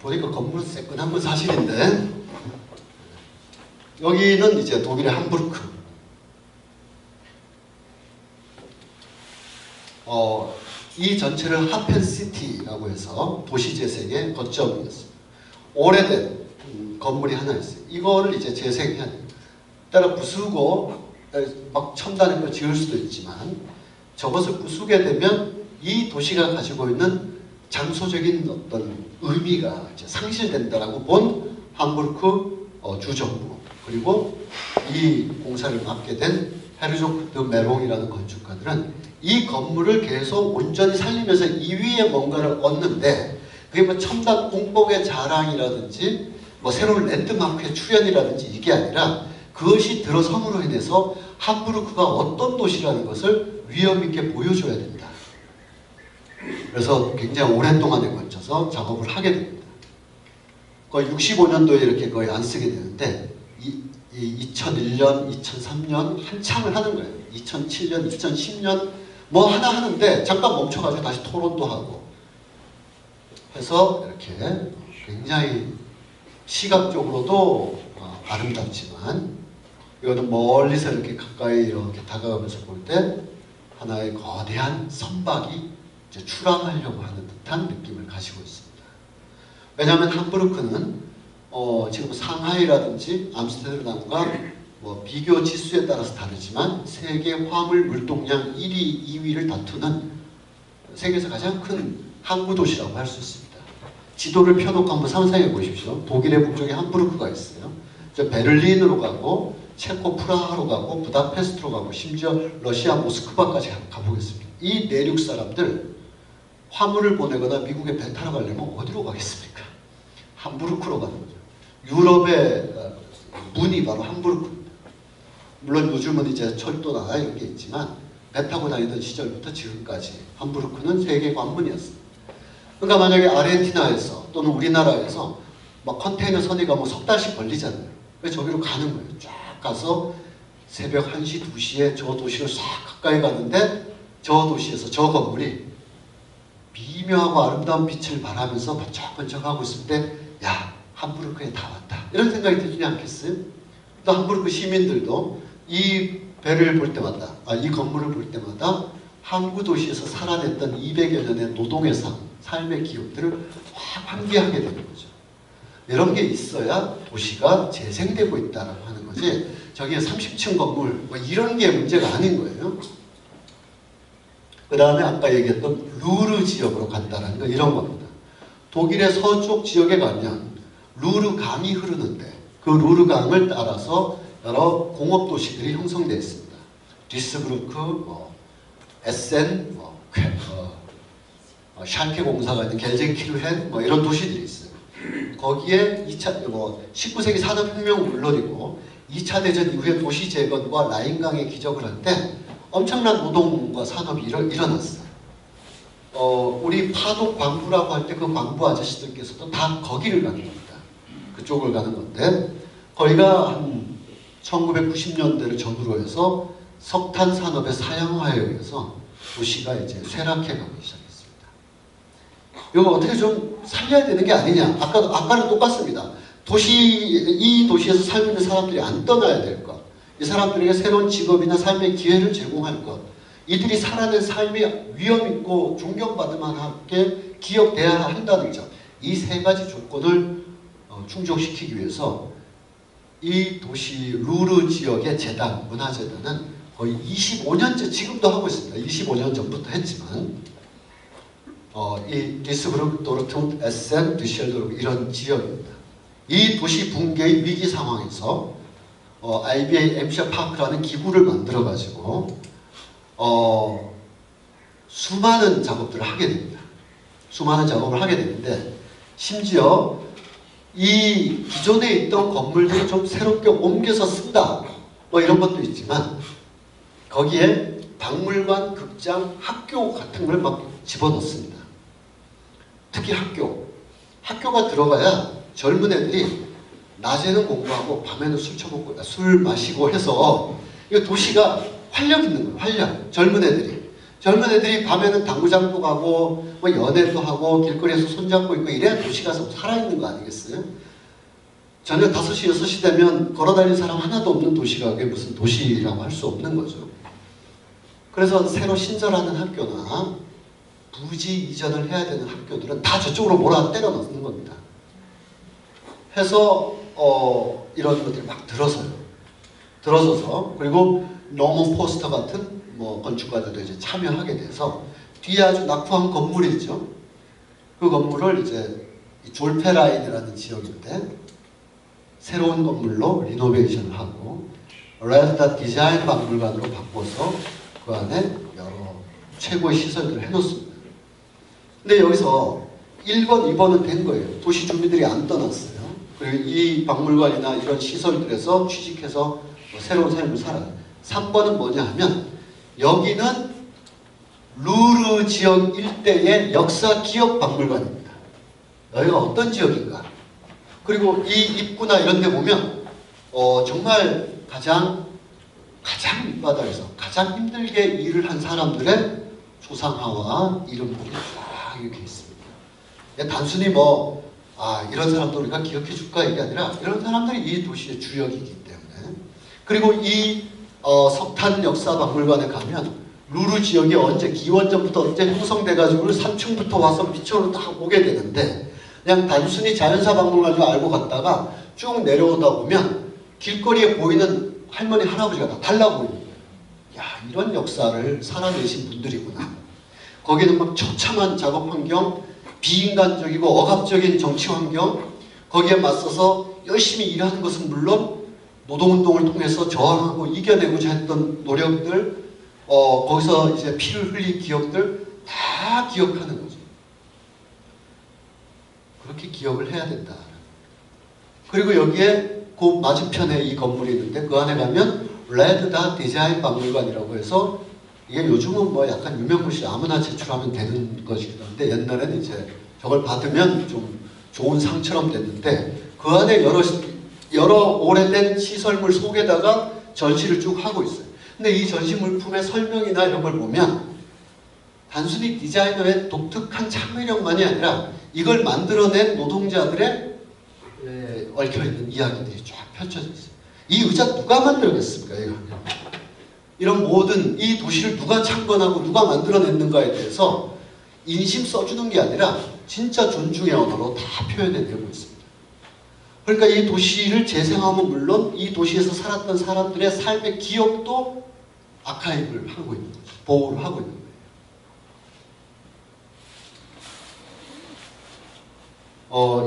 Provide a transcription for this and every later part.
보니까 건물 새끈한 건 사실인데, 여기는 이제 독일의 함부르크. 이 전체를 하펜시티라고 해서 도시재생의 거점이었습니다. 오래된 건물이 하나 있어요. 이거를 이제 재생해야 돼요. 따라 부수고 막 첨단의 걸 지을 수도 있지만, 저것을 부수게 되면 이 도시가 가지고 있는 장소적인 어떤 의미가 이제 상실된다라고 본 함부르크 주정부, 그리고 이 공사를 맡게 된 헤르조크 드 메롱이라는 건축가들은 이 건물을 계속 온전히 살리면서 이 위에 뭔가를 얻는데, 그게 뭐 첨단 공복의 자랑이라든지 뭐 새로운 랜드마크의 출현이라든지 이게 아니라, 그것이 들어섬으로 인해서 함부르크가 어떤 도시라는 것을 위험 있게 보여줘야 된다. 그래서 굉장히 오랫동안에 걸쳐서 작업을 하게 됩니다. 거의 65년도에 이렇게 거의 안 쓰게 되는데, 2001년, 2003년 한참을 하는 거예요. 2007년, 2010년 뭐 하나 하는데 잠깐 멈춰가지고 다시 토론도 하고 해서 이렇게 굉장히 시각적으로도 아름답지만, 이거는 멀리서 이렇게 가까이 이렇게 다가가면서 볼 때 하나의 거대한 선박이 이제 출항하려고 하는 듯한 느낌을 가지고 있습니다. 왜냐하면 함부르크는 지금 상하이라든지 암스테르담과 뭐 비교 지수에 따라서 다르지만 세계 화물 물동량 1위, 2위를 다투는 세계에서 가장 큰 항구 도시라고 할 수 있습니다. 지도를 펴놓고 한번 상상해 보십시오. 독일의 북쪽에 함부르크가 있어요. 저 베를린으로 가고, 체코 프라하로 가고, 부다페스트로 가고, 심지어 러시아 모스크바까지 가보겠습니다. 이 내륙 사람들 화물을 보내거나 미국에 배 타러 가려면 어디로 가겠습니까? 함부르크로 가는 거죠. 유럽의 문이 바로 함부르크입니다. 물론 요즘은 이제 철도나 이런 게 있지만, 배 타고 다니던 시절부터 지금까지 함부르크는 세계 관문이었습니다. 그러니까 만약에 아르헨티나에서 또는 우리나라에서 막 컨테이너 선이가 뭐 석 달씩 걸리잖아요. 그래서 저기로 가는 거예요. 쫙 가서 새벽 1시, 2시에 저 도시를 싹 가까이 가는데, 저 도시에서 저 건물이 미묘하고 아름다운 빛을 발하면서 번쩍번쩍하고 있을 때, 야, 함부르크에 다 왔다, 이런 생각이 들지 않겠어요? 또 함부르크 시민들도 이 배를 볼 때마다, 이 건물을 볼 때마다 항구 도시에서 살아냈던 200여 년의 노동의 삶의 기억들을 확 환기하게 되는 거죠. 이런 게 있어야 도시가 재생되고 있다라고 하는 거지, 저기에 30층 건물 뭐 이런 게 문제가 아닌 거예요. 그 다음에 아까 얘기했던 루르 지역으로 간다라는 건 이런 겁니다. 독일의 서쪽 지역에 가면 루르 강이 흐르는데, 그 루르 강을 따라서 여러 공업 도시들이 형성되어 있습니다. 디스브루크, 에센, 샬케 공사가 있는 겔젠키르헨, 이런 도시들이 있어요. 거기에 19세기 산업혁명은 물론이고 2차 대전 이후에 도시 재건과 라인강의 기적을 할 때 엄청난 노동과 산업이 일어났어요. 우리 파도 광부라고 할 때 그 광부 아저씨들께서도 다 거기를 가는 겁니다. 그쪽을 가는 건데, 거기가 한 1990년대를 전후로 해서 석탄 산업의 사양화에 의해서 도시가 이제 쇠락해가기 시작했습니다. 이거 어떻게 좀 살려야 되는 게 아니냐? 아까는 똑같습니다. 이 도시에서 살고 있는 사람들이 안 떠나야 될 것, 이 사람들에게 새로운 직업이나 삶의 기회를 제공할 것, 이들이 살아낸 삶이 위험 있고 존경받을 만하게 기억돼야 한다는 점, 이 세 가지 조건을 충족시키기 위해서 이 도시 루르 지역의 재단, 문화재단은 거의 25년째 지금도 하고 있습니다. 25년 전부터 했지만, 이 디스브루크, 도르트문트, 에센, düsseldorf 이런 지역입니다. 이 도시 붕괴의 위기 상황에서 IBA 엠셔 파크라는 기구를 만들어 가지고 수많은 작업들을 하게 됩니다. 수많은 작업을 하게 되는데, 심지어 이 기존에 있던 건물들을 좀 새롭게 옮겨서 쓴다, 이런 것도 있지만, 거기에 박물관, 극장, 학교 같은 걸 막 집어넣습니다. 특히 학교가 들어가야 젊은 애들이 낮에는 공부하고 밤에는 술 마시고 해서 이 도시가 활력 있는 거예요. 젊은 애들이. 젊은 애들이 밤에는 당구장도 가고 뭐 연애도 하고 길거리에서 손잡고 있고 이래야 도시가 살아있는 거 아니겠어요? 저녁 5시, 6시 되면 걸어다니는 사람 하나도 없는 도시가 그게 무슨 도시라고 할 수 없는 거죠. 그래서 새로 신설하는 학교나 부지 이전을 해야 되는 학교들은 다 저쪽으로 몰아 때려 넣는 겁니다. 해서 이런 것들이 막 들어서서 그리고 노먼 포스터 같은 뭐 건축가들도 이제 참여하게 돼서 뒤에 아주 낙후한 건물이 있죠. 그 건물을 이제 졸페라인이라는 지역인데 새로운 건물로 리노베이션을 하고 레드닷 디자인 박물관으로 바꿔서 그 안에 여러 최고의 시설들을 해놓습니다. 근데 여기서 1번, 2번은 된 거예요. 도시 주민들이 안 떠났어요. 그리고 이 박물관이나 이런 시설들에서 취직해서 뭐 새로운 삶을 살아요. 3번은 뭐냐 하면 여기는 루르 지역 일대의 역사 기억 박물관입니다. 여기가 어떤 지역인가? 그리고 이 입구나 이런 데 보면 정말 가장 밑바닥에서 가장 힘들게 일을 한 사람들의 조상화와 이름들이 쫙 이렇게 있습니다. 단순히 뭐 이런 사람도 우리가 기억해 줄까 이게 아니라 이런 사람들이 이 도시의 주역이기 때문에 그리고 이 석탄 역사 박물관에 가면 루르 지역이 언제 기원전부터 언제 형성돼 가지고 3층부터 와서 밑으로 딱 오게 되는데 그냥 단순히 자연사 박물관 줄 알고 갔다가 쭉 내려오다 보면 길거리에 보이는 할머니 할아버지가 다 달라 보이는 거예요. 야, 이런 역사를 살아내신 분들이구나. 거기는 막 처참한 작업 환경, 비인간적이고 억압적인 정치 환경, 거기에 맞서서 열심히 일하는 것은 물론 노동운동을 통해서 저항하고 이겨내고자 했던 노력들, 거기서 이제 피를 흘린 기억들 다 기억하는 거죠. 그렇게 기억을 해야 된다. 그리고 여기에 그 맞은편에 이 건물이 있는데 그 안에 가면 레드닷 디자인 박물관이라고 해서 이게 요즘은 뭐 약간 유명무실 아무나 제출하면 되는 것이긴 한데 옛날에는 이제 저걸 받으면 좀 좋은 상처럼 됐는데 그 안에 여러 오래된 시설물 속에다가 전시를 쭉 하고 있어요. 근데 이 전시 물품의 설명이나 이런 걸 보면 단순히 디자이너의 독특한 창의력만이 아니라 이걸 만들어낸 노동자들의 얽혀있는 이야기들이 쫙 펼쳐져 있어요. 이 의자 누가 만들었겠습니까? 이런 모든 이 도시를 누가 창건하고 누가 만들어냈는가에 대해서 인심 써주는 게 아니라 진짜 존중의 언어로 다 표현해내고 있습니다. 그러니까 이 도시를 재생하면 물론 이 도시에서 살았던 사람들의 삶의 기억도 아카이브를 하고 있는 거죠. 보호를 하고 있는 거예요.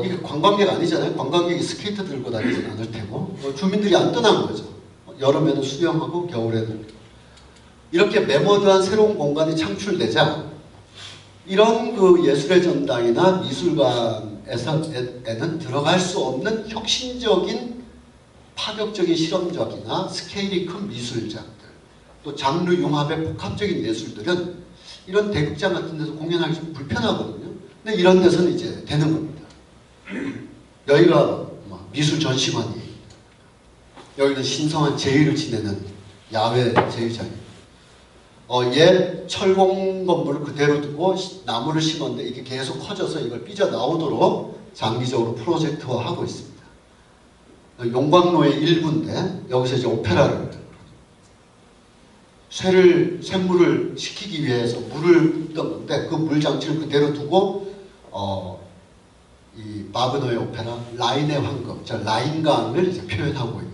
이게 관광객 아니잖아요. 관광객이 스케이트 들고 다니진 않을 테고 주민들이 안 떠난 거죠. 여름에는 수영하고 겨울에는 이렇게 매머드한 새로운 공간이 창출되자 이런 그 예술의 전당이나 미술관에는 들어갈 수 없는 혁신적인 파격적인 실험적이나 스케일이 큰 미술작들 또 장르 융합의 복합적인 예술들은 이런 대극장 같은 데서 공연하기 좀 불편하거든요. 근데 이런 데서는 이제 되는 겁니다. 여기가 미술 전시관이 여기는 신성한 제의를 지내는 야외 제의장입니다. 옛 철공 건물을 그대로 두고 나무를 심었는데 이게 계속 커져서 이걸 삐져나오도록 장기적으로 프로젝트화하고 있습니다. 용광로의 일부인데 여기서 이제 오페라를 쇳물을 식히기 위해서 물을 붓던 건데 그 물장치를 그대로 두고 이 바그너의 오페라 라인의 황금, 라인강을 이제 표현하고 있는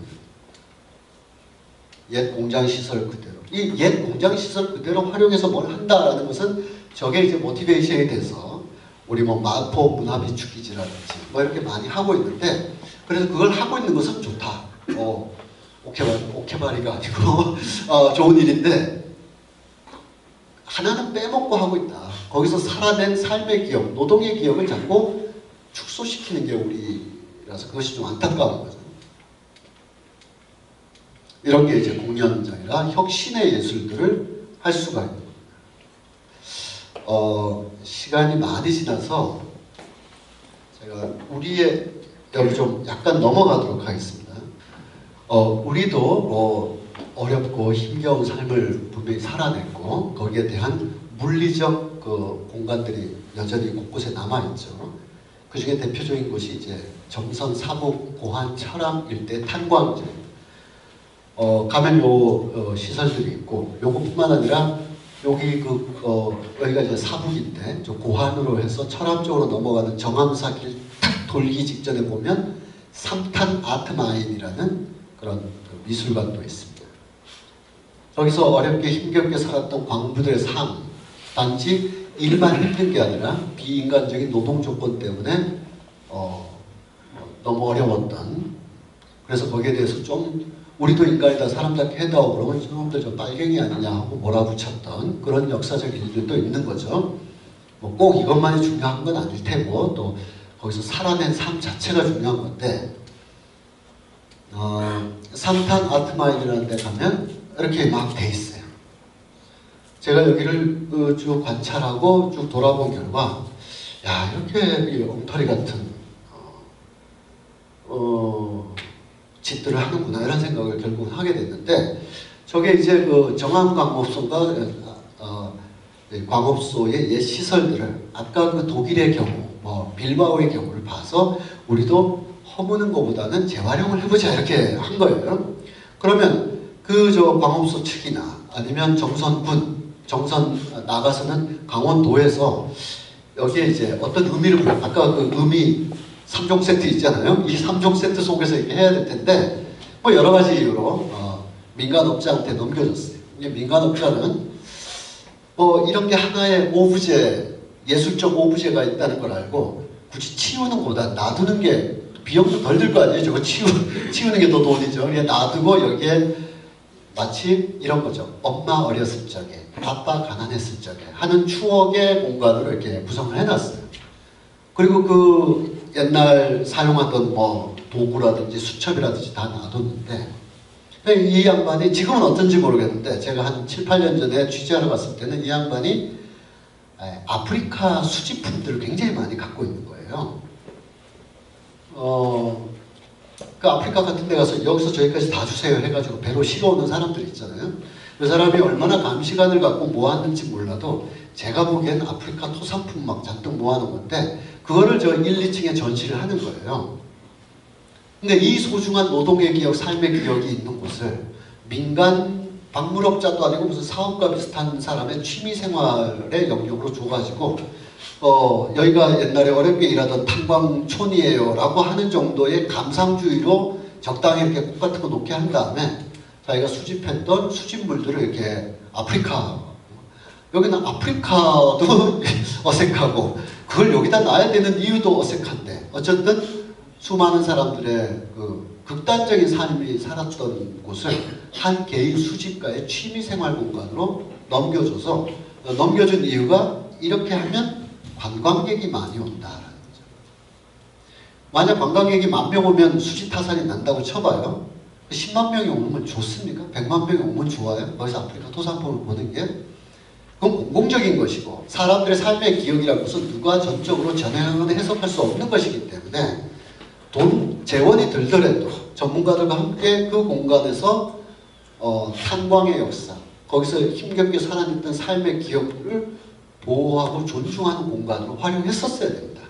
옛 공장시설 그대로 이 옛 공장시설 그대로 활용해서 뭘 한다라는 것은 저게 이제 모티베이션이 돼서 우리 뭐 마포 문화비축기지라든지 뭐 이렇게 많이 하고 있는데 그래서 그걸 하고 있는 것은 좋다. 오케바리가 아니고 좋은 일인데 하나는 빼먹고 하고 있다. 거기서 살아낸 삶의 기억, 노동의 기억을 자꾸 축소시키는 게 우리라서 그것이 좀 안타까운 거죠. 이런 게 이제 공연장이라 혁신의 예술들을 할 수가 있는 겁니다. 시간이 많이 지나서 제가 우리의 여기 좀 약간 넘어가도록 하겠습니다. 우리도 어렵고 힘겨운 삶을 분명히 살아냈고 거기에 대한 물리적 그 공간들이 여전히 곳곳에 남아있죠. 그 중에 대표적인 곳이 이제 정선, 사목, 고한, 철암 일대 탄광이죠. 가면 시설들이 있고, 요것뿐만 아니라 여기 여기가 이제 사북인데, 저 고한으로 해서 철암 쪽으로 넘어가는 정암사길 탁 돌기 직전에 보면 삼탄 아트마인이라는 그런 미술관도 있습니다. 거기서 어렵게 힘겹게 살았던 광부들의 삶, 단지 일만 힘든 게 아니라 비인간적인 노동 조건 때문에 너무 어려웠던, 그래서 거기에 대해서 좀 우리도 인간이다, 사람답게 해다오 그러면 저놈들 좀 빨갱이 아니냐 하고 몰아붙였던 그런 역사적 일들도 있는 거죠. 뭐 꼭 이것만이 중요한 건 아닐 테고, 또 거기서 살아낸 삶 자체가 중요한 건데, 삼탄 아트마인이라는 데 가면 이렇게 막 돼 있어요. 제가 여기를 쭉 관찰하고 쭉 돌아본 결과, 야, 이렇게 엉터리 같은 짓들을 하는구나, 이런 생각을 결국은 하게 됐는데, 저게 이제 그 정암광업소가 광업소의 옛 시설들을 아까 그 독일의 경우, 뭐 빌바오의 경우를 봐서 우리도 허무는 것보다는 재활용을 해보자, 이렇게 한 거예요. 그러면 그 광업소 측이나 아니면 정선 나가서는 강원도에서 여기에 이제 어떤 의미를, 아까 그 의미 3종 세트 있잖아요. 이 3종 세트 속에서 이렇게 해야 될 텐데, 뭐 여러 가지 이유로 민간업자한테 넘겨줬어요. 민간업자는 이런 게 하나의 오브제, 예술적 오브제가 있다는 걸 알고 굳이 치우는 것보다 놔두는 게 비용도 덜 들 거 아니에요. 저거 치우는 게 더 돈이죠. 그냥 놔두고 여기에 마치 이런 거죠. 엄마 어렸을 적에, 아빠 가난했을 적에 하는 추억의 공간으로 이렇게 구성을 해놨어요. 그리고 그 옛날 사용하던 뭐 도구라든지 수첩이라든지 다 놔뒀는데, 이 양반이 지금은 어떤지 모르겠는데, 제가 한 7, 8년 전에 취재하러 갔을 때는 이 양반이 아프리카 수집품들을 굉장히 많이 갖고 있는 거예요. 그 아프리카 같은 데 가서 여기서 저기까지 다 주세요 해가지고 배로 실어오는 사람들 있잖아요. 그 사람이 얼마나 감시관을 갖고 모았는지 몰라도 제가 보기엔 아프리카 토산품 막 잔뜩 모아놓은 건데, 그거를 저 1, 2층에 전시를 하는 거예요. 근데 이 소중한 노동의 기억, 삶의 기억이 있는 곳을 민간 박물업자도 아니고 무슨 사업가 비슷한 사람의 취미생활의 영역으로 줘가지고 여기가 옛날에 어렵게 일하던 탄광촌이에요 라고 하는 정도의 감상주의로 적당히 이렇게 꽃 같은 거 놓게 한 다음에 자기가 수집했던 수집물들을 이렇게 여기는 아프리카도 어색하고 그걸 여기다 놔야 되는 이유도 어색한데, 어쨌든 수많은 사람들의 그 극단적인 삶이 살았던 곳을 한 개인 수집가의 취미생활 공간으로 넘겨준 이유가, 이렇게 하면 관광객이 많이 온다라는 거죠. 만약 관광객이 10,000명 오면 수지 타산이 난다고 쳐봐요. 10만 명이 오면 좋습니까? 100만 명이 오면 좋아요? 거기서 아프리카 토산품을 보는 게? 그건 공공적인 것이고, 사람들의 삶의 기억이라는 것은 누가 전적으로 전혀 해석할 수 없는 것이기 때문에 재원이 들더라도 전문가들과 함께 그 공간에서 탄광의 역사, 거기서 힘겹게 살아냈던 삶의 기억을 보호하고 존중하는 공간으로 활용했었어야 됩니다.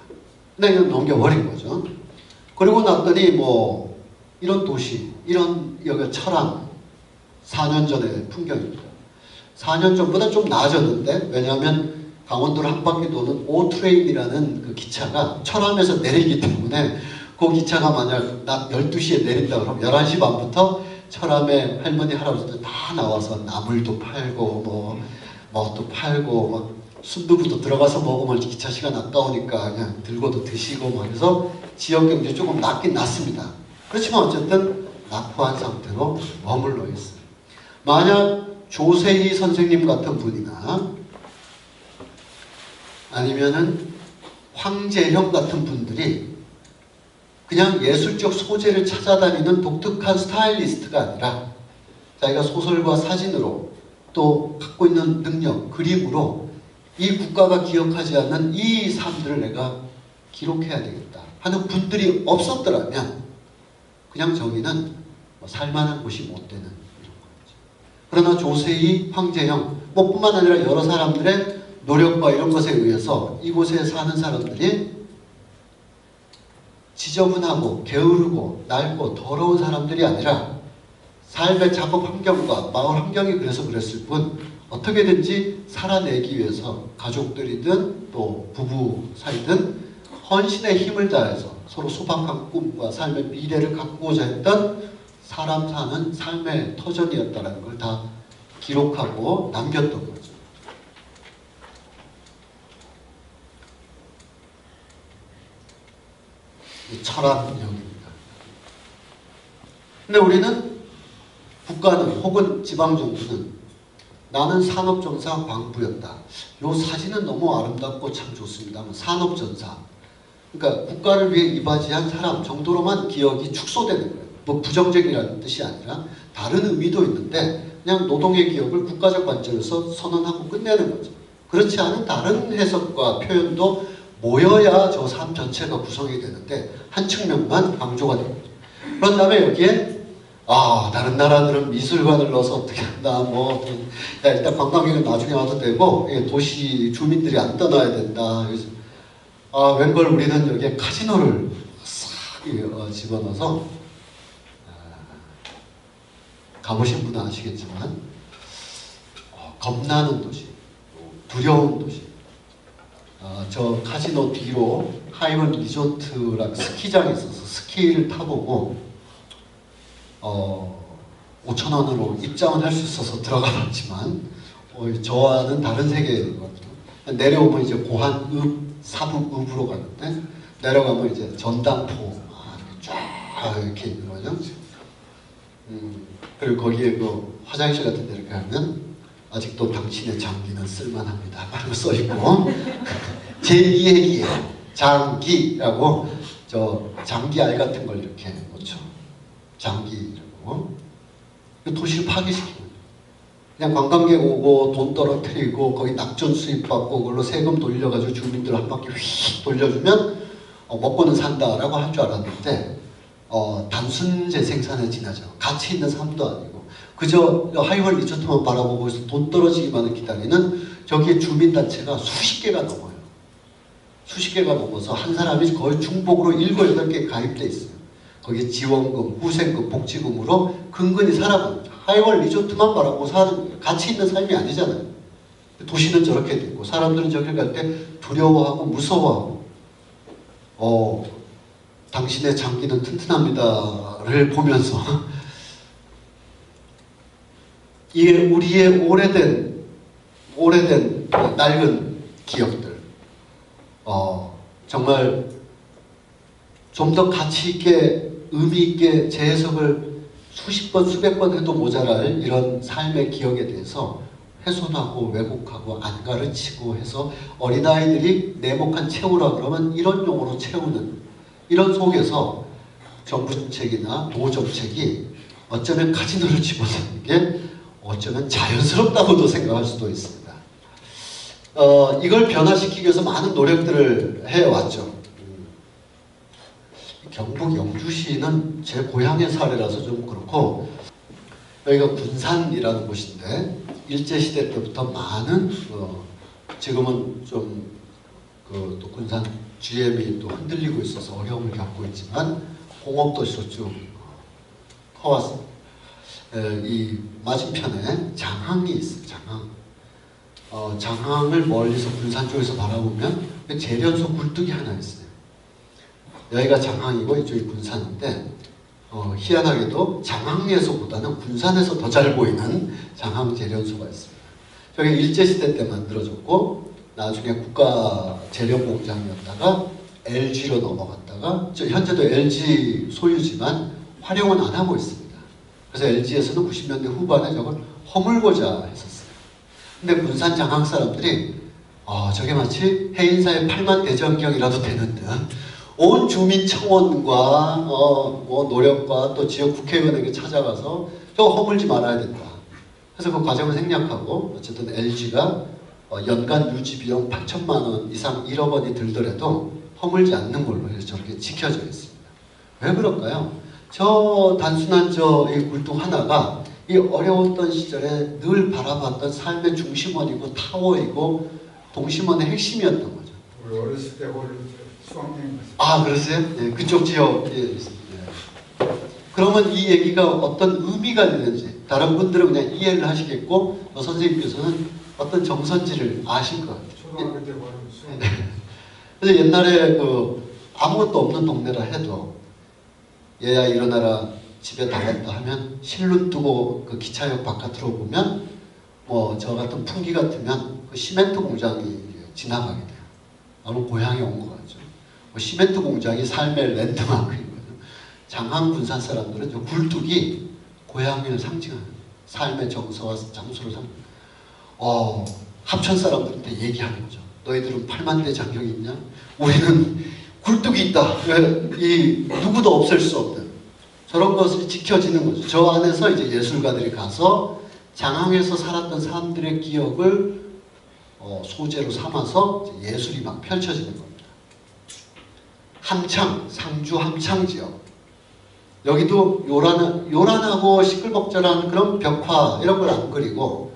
근데 이건 넘겨버린 거죠. 그리고 났더니 뭐 이런 도시, 여기 철암 4년 전의 풍경입니다. 4년 전보다 좀 나아졌는데, 왜냐하면 강원도를 한 바퀴 도는 오트레인이라는 그 기차가 철암에서 내리기 때문에, 그 기차가 만약 낮 12시에 내린다 그러면 11시 반부터 철암에 할머니 할아버지들 다 나와서 나물도 팔고 뭐도 팔고 막 순두부도 들어가서 먹으면 기차 시간 아까우니까 그냥 들고도 드시고 뭐 해서 지역 경제 조금 낮긴 낮습니다. 그렇지만 어쨌든 낙후한 상태로 머물러 있어요. 만약 조세희 선생님 같은 분이나 아니면은 황재형 같은 분들이 그냥 예술적 소재를 찾아다니는 독특한 스타일리스트가 아니라 자기가 소설과 사진으로 또 갖고 있는 능력, 그림으로 이 국가가 기억하지 않는 이 삶들을 내가 기록해야 되겠다 하는 분들이 없었더라면 그냥 저기는 살만한 곳이 못 되는 이런 거죠. 그러나 조세희, 황재형 뿐만 아니라 여러 사람들의 노력과 이런 것에 의해서 이곳에 사는 사람들이 지저분하고 게으르고 낡고 더러운 사람들이 아니라 삶의 작업 환경과 마을 환경이 그래서 그랬을 뿐 어떻게든지 살아내기 위해서 가족들이든 또 부부 사이든 헌신의 힘을 다해서 서로 소박한 꿈과 삶의 미래를 가꾸고자 했던 사람 사는 삶의 터전이었다는 걸 다 기록하고 남겼던 거죠. 이 철학력입니다. 근데 우리는 국가는 혹은 지방정부는 나는 산업전사 광부였다. 이 사진은 너무 아름답고 참 좋습니다. 산업전사. 그러니까 국가를 위해 이바지한 사람 정도로만 기억이 축소되는 거예요. 뭐 부정적이라는 뜻이 아니라 다른 의미도 있는데 그냥 노동의 기억을 국가적 관점에서 선언하고 끝내는 거죠. 그렇지 않은 다른 해석과 표현도 모여야 저 삶 전체가 구성이 되는데 한 측면만 강조가 됩니다. 그런 다음에 여기에 다른 나라들은 미술관을 넣어서 어떻게 한다, 일단 관광객은 나중에 와도 되고, 도시 주민들이 안 떠나야 된다. 그래서, 웬걸 우리는 여기에 카지노를 싹 집어넣어서, 가보신 분은 아시겠지만, 겁나는 도시, 두려운 도시. 저 카지노 뒤로 하이원 리조트랑 스키장이 있어서 스키를 타보고, 5,000원으로 입장을 할 수 있어서 들어가 봤지만 저와는 다른 세계인 것 같아요. 내려오면 이제 고한읍, 사북읍으로 가는데 내려가면 이제 전당포 쫙 이렇게 있는 거죠. 그리고 거기에 그 화장실 같은 데 이렇게 하면 아직도 당신의 장기는 쓸만합니다 라고 써있고 제2의 기예요. 장기라고 저 장기 알 같은 걸 이렇게 놓죠. 장기라고 도시를 파괴시키는 거예요. 그냥 관광객 오고 돈 떨어뜨리고 거기 낙전 수입받고 그걸로 세금 돌려가지고 주민들 한 바퀴 휙 돌려주면 먹고는 산다라고 할 줄 알았는데 단순 재생산에 지나죠. 가치 있는 삶도 아니고 그저 하이월 리조트만 바라보고 있어 돈 떨어지기만을 기다리는 저기에 주민단체가 수십 개가 넘어요. 수십 개가 넘어서 한 사람이 거의 중복으로 7, 8개 가입돼 있어요. 거기에 지원금, 후생금, 복지금으로 근근히 살아갑니다. 하이월 리조트만 바라보고 사는 가치 있는 삶이 아니잖아요. 도시는 저렇게 되고 사람들은 저길 갈 때 두려워하고 무서워하고 당신의 장기는 튼튼합니다를 보면서 이게 우리의 오래된 낡은 기억들 정말 좀 더 가치 있게 의미 있게 재해석을 수십 번 수백 번 해도 모자랄 이런 삶의 기억에 대해서 훼손하고 왜곡하고 안 가르치고 해서 어린아이들이 내목한 채우라 그러면 이런 용어로 채우는 이런 속에서 정부 정책이나 도 정책이 어쩌면 카지노를 집어넣는 게 어쩌면 자연스럽다고도 생각할 수도 있습니다. 이걸 변화시키기 위해서 많은 노력들을 해왔죠. 경북 영주시는 제 고향의 사례라서 좀 그렇고 여기가 군산이라는 곳인데 일제시대 때부터 많은 지금은 좀 또 군산 GM이 또 흔들리고 있어서 어려움을 겪고 있지만 공업도시로 쭉 커왔습니다. 이 맞은편에 장항이 있어요. 장항. 장항을 멀리서 군산 쪽에서 바라보면 재련소 굴뚝이 하나 있어요. 여기가 장항이고 이쪽이 군산인데 희한하게도 장항에서보다는 군산에서 더 잘 보이는 장항 재련소가 있습니다. 저게 일제시대 때 만들어졌고 나중에 국가 재련공장이었다가 LG로 넘어갔다가 현재도 LG 소유지만 활용은 안 하고 있습니다. 그래서 LG에서는 90년대 후반에 저걸 허물고자 했었어요. 근데 군산 장항 사람들이 저게 마치 해인사의 8만 대전경이라도 되는 듯 온 주민청원과 노력과 또 지역 국회의원에게 찾아가서 저거 허물지 말아야 된다. 그래서 그 과정을 생략하고 어쨌든 LG가 연간 유지 비용 8천만 원 이상 1억 원이 들더라도 허물지 않는 걸로 해서 저렇게 지켜져 있습니다. 왜 그럴까요? 저 단순한 이 굴뚝 하나가 이 어려웠던 시절에 늘 바라봤던 삶의 중심원이고 타워이고 동심원의 핵심이었던 거죠. 우리 어렸을 때 거기 수학여행 갔어요. 아, 그러세요? 네, 그쪽 지역에 있습니다. 그러면 이 얘기가 어떤 의미가 되는지 다른 분들은 그냥 이해를 하시겠고 선생님께서는 어떤 정선지를 아실 것 같아요. 초등학교 때 거기 수학. 그래서 옛날에 아무것도 없는 동네라 해도 얘야 일어나라 집에 나갔다 하면 실눈 뜨고 그 기차역 바깥으로 보면 뭐 저 같은 풍기 같으면 그 시멘트 공장이 지나가게 돼요. 아무 고향에 온 것 같죠. 시멘트 공장이 삶의 랜드마크인 거죠. 장항 군산 사람들은 저 굴뚝이 고향을 상징하는 삶의 정서와 장소를 상징하는. 합천 사람들한테 얘기하는 거죠. 너희들은 8만대 장경이 있냐? 우리는 굴뚝이 있다. 누구도 없앨 수 없는 저런 것이 지켜지는 거죠. 저 안에서 이제 예술가들이 가서 장항에서 살았던 사람들의 기억을 소재로 삼아서 예술이 막 펼쳐지는 겁니다. 함창, 상주 함창 지역. 여기도 요란하고 시끌벅적한 그런 벽화 이런 걸 안 그리고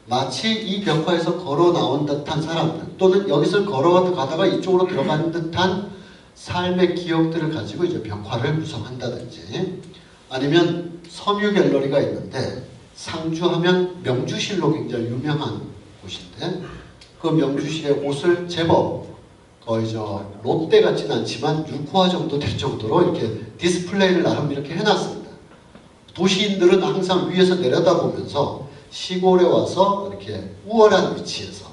마치 이 벽화에서 걸어 나온 듯한 사람들 또는 여기서 걸어가다가 이쪽으로 들어가는 듯한 삶의 기억들을 가지고 이제 벽화를 구성한다든지 아니면 섬유 갤러리가 있는데 상주하면 명주실로 굉장히 유명한 곳인데 그 명주실의 옷을 제법 거의 롯데 같지는 않지만 6화 정도 될 정도로 이렇게 디스플레이를 나름 이렇게 해놨습니다. 도시인들은 항상 위에서 내려다보면서 시골에 와서 이렇게 우월한 위치에서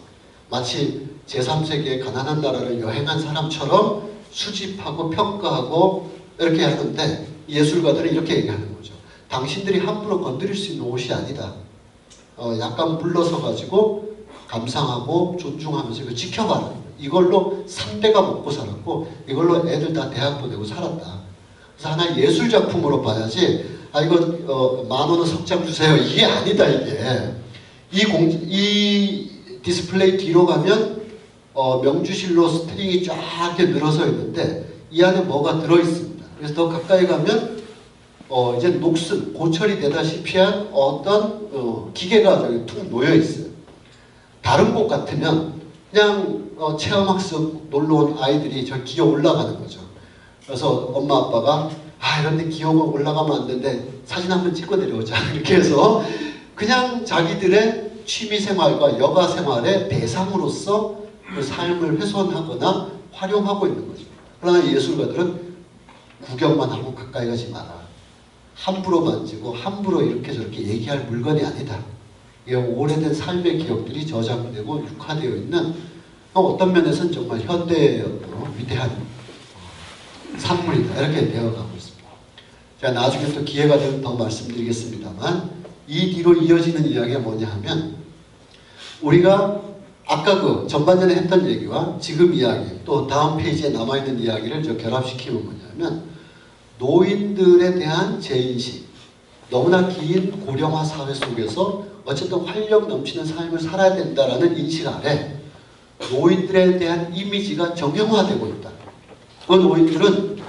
마치 제3세계의 가난한 나라를 여행한 사람처럼 수집하고 평가하고 이렇게 하는데 예술가들은 이렇게 얘기하는 거죠. 당신들이 함부로 건드릴 수 있는 옷이 아니다. 약간 물러서 가지고 감상하고 존중하면서 이거 지켜봐라. 이걸로 3대가 먹고 살았고 이걸로 애들 다 대학 보내고 살았다. 그래서 하나의 예술 작품으로 봐야지 이거 10,000원은 석장 주세요. 이게 아니다. 이게 이 디스플레이 뒤로 가면 명주실로 스트링이 쫙 이렇게 늘어서 있는데 이 안에 뭐가 들어있습니다. 그래서 더 가까이 가면 이제 녹슨 고철이 되다시피 한 어떤 기계가 저기 툭 놓여 있어요. 다른 곳 같으면 그냥 체험학습 놀러온 아이들이 저 기어 올라가는 거죠. 그래서 엄마 아빠가 이런데 기어 올라가면 안 되는데 사진 한번 찍고 내려오자 이렇게 해서 그냥 자기들의 취미생활과 여가생활의 대상으로서 그 삶을 훼손하거나 활용하고 있는 거죠. 그러나 예술가들은 구경만 하고 가까이 가지 마라. 함부로 만지고 함부로 이렇게 저렇게 얘기할 물건이 아니다. 이게 오래된 삶의 기억들이 저장되고 육화되어 있는 어떤 면에서는 정말 현대의 위대한 산물이다. 이렇게 되어가고 있습니다. 제가 나중에 또 기회가 되면 더 말씀드리겠습니다만 이 뒤로 이어지는 이야기가 뭐냐 하면 우리가 아까 그 전반전에 했던 얘기와 지금 이야기 또 다음 페이지에 남아있는 이야기를 결합시키면 뭐냐면 노인들에 대한 재인식 너무나 긴 고령화 사회 속에서 어쨌든 활력 넘치는 삶을 살아야 된다라는 인식 아래 노인들에 대한 이미지가 정형화되고 있다. 그 노인들은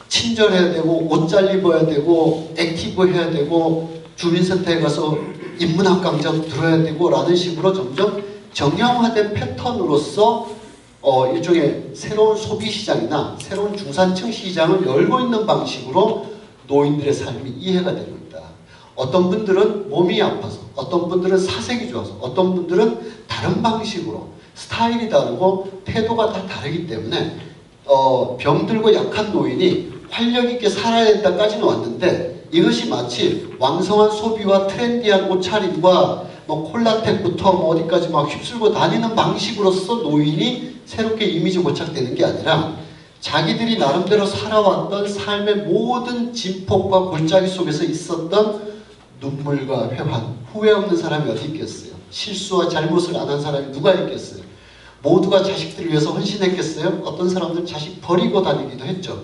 친절해야 되고 옷 잘 입어야 되고 액티브해야 되고 주민센터에 가서 인문학 강좌 들어야 되고 라는 식으로 점점 정형화된 패턴으로서 일종의 새로운 소비시장이나 새로운 중산층 시장을 열고 있는 방식으로 노인들의 삶이 이해가 되고 있다. 어떤 분들은 몸이 아파서 어떤 분들은 사색이 좋아서 어떤 분들은 다른 방식으로 스타일이 다르고 태도가 다 다르기 때문에 병들고 약한 노인이 활력 있게 살아야 된다까지는 왔는데 이것이 마치 왕성한 소비와 트렌디한 옷차림과 콜라텍부터 어디까지 막 휩쓸고 다니는 방식으로서 노인이 새롭게 이미지 고착되는 게 아니라 자기들이 나름대로 살아왔던 삶의 모든 진폭과 골짜기 속에서 있었던 눈물과 회환, 후회 없는 사람이 어디 있겠어요? 실수와 잘못을 안 한 사람이 누가 있겠어요? 모두가 자식들을 위해서 헌신했겠어요? 어떤 사람들은 자식 버리고 다니기도 했죠.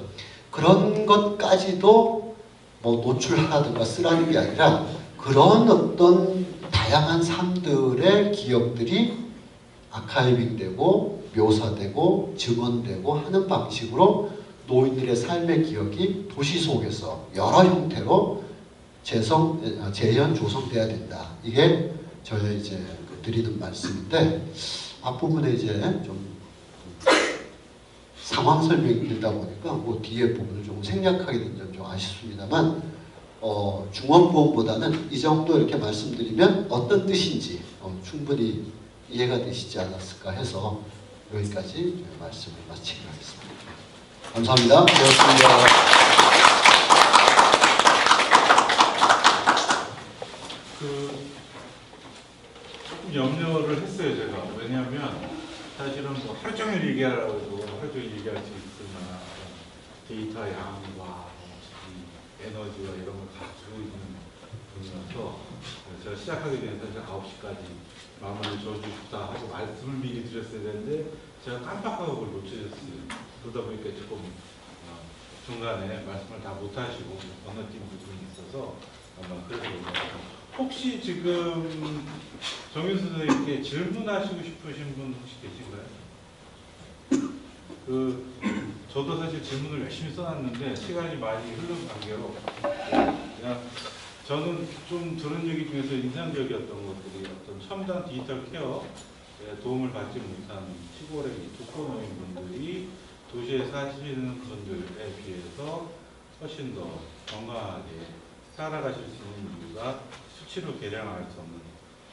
그런 것까지도 노출하라든가 쓰라는 게 아니라 그런 어떤 다양한 삶들의 기억들이 아카이빙되고 묘사되고 증언되고 하는 방식으로 노인들의 삶의 기억이 도시 속에서 여러 형태로 재현 조성돼야 된다. 이게 저희 이제 드리는 말씀인데 앞부분에 이제 좀 상황 설명이 길다 보니까 그 뒤에 부분을 조금 생략하게 된 점 좀 아쉽습니다만 중원부원보다는 이 정도 이렇게 말씀드리면 어떤 뜻인지 충분히 이해가 되시지 않았을까 해서 여기까지 말씀을 마치기로 하겠습니다. 감사합니다. 고맙습니다. 조금 염려를 했어요, 제가. 왜냐하면 사실은 뭐 하루 종일 얘기하라고 해도 하루 종일 얘기할 수 있을 만한 데이터 양과 에너지와 이런 걸 가지고 있는 분이어서 제가 시작하게 되면서 9시까지 마무리를 지어주고 싶다 하고 말씀을 미리 드렸어야 되는데 제가 깜빡하고 그걸 놓쳐졌어요. 그러다 보니까 조금 중간에 말씀을 다 못하시고 건너뛴 부분이 있어서 아마 그래서 그런가요. 혹시 지금 정윤수 선생님께 질문하시고 싶으신 분 혹시 계신가요? 저도 사실 질문을 열심히 써놨는데 시간이 많이 흐른 관계로 그냥 저는 좀 들은 얘기 중에서 인상적이었던 것들이 어떤 첨단 디지털 케어에 도움을 받지 못한 시골의 독거노인분들이 도시에 사시는 분들에 비해서 훨씬 더 건강하게 살아가실 수 있는 이유가 수치로 계량할 수 없는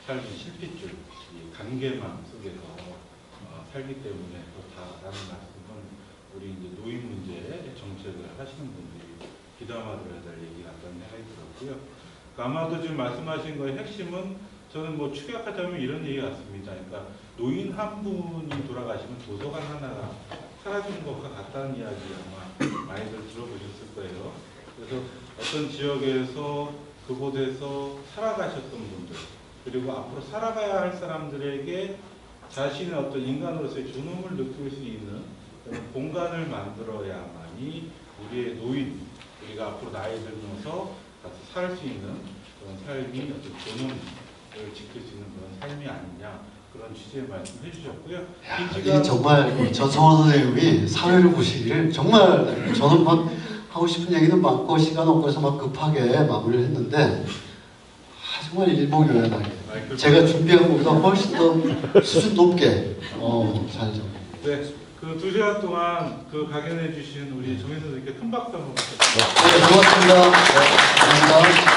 삶의 실핏줄, 이 관계망 속에서 살기 때문에 그렇다라는 말씀은 우리 이제 노인 문제 정책을 하시는 분들이 귀담아 들어야 될 얘기 같다는 생각이 들었고요. 아마도 지금 말씀하신 거의 핵심은 저는 뭐 축약하자면 이런 얘기 같습니다. 그러니까 노인 한 분이 돌아가시면 도서관 하나가 사라지는 것과 같다는 이야기 아마 많이들 들어보셨을 거예요. 그래서 어떤 지역에서 그곳에서 살아가셨던 분들 그리고 앞으로 살아가야 할 사람들에게 자신의 어떤 인간으로서의 존엄을 느낄 수 있는 그런 공간을 만들어야만이 우리의 노인, 우리가 앞으로 나이 들면서 같이 살 수 있는 그런 삶이 어떤 존엄을 지킬 수 있는 그런 삶이 아니냐 그런 취지의 말씀해 주셨고요. 이 정말 전성원 선생님이 사회를 보시기를 정말 저는 막 하고 싶은 얘기는 많고 시간 없고 해서 막 급하게 마무리를 했는데 정말 일목요연하게 제가 준비한 것보다 훨씬 더 수준 높게 잘 좀. 네, 그 2시간 동안 그 강연해 주신 우리 정인 선생님께 큰 박수 한번 부탁드립니다. 네, 고맙습니다. 네, 감사합니다.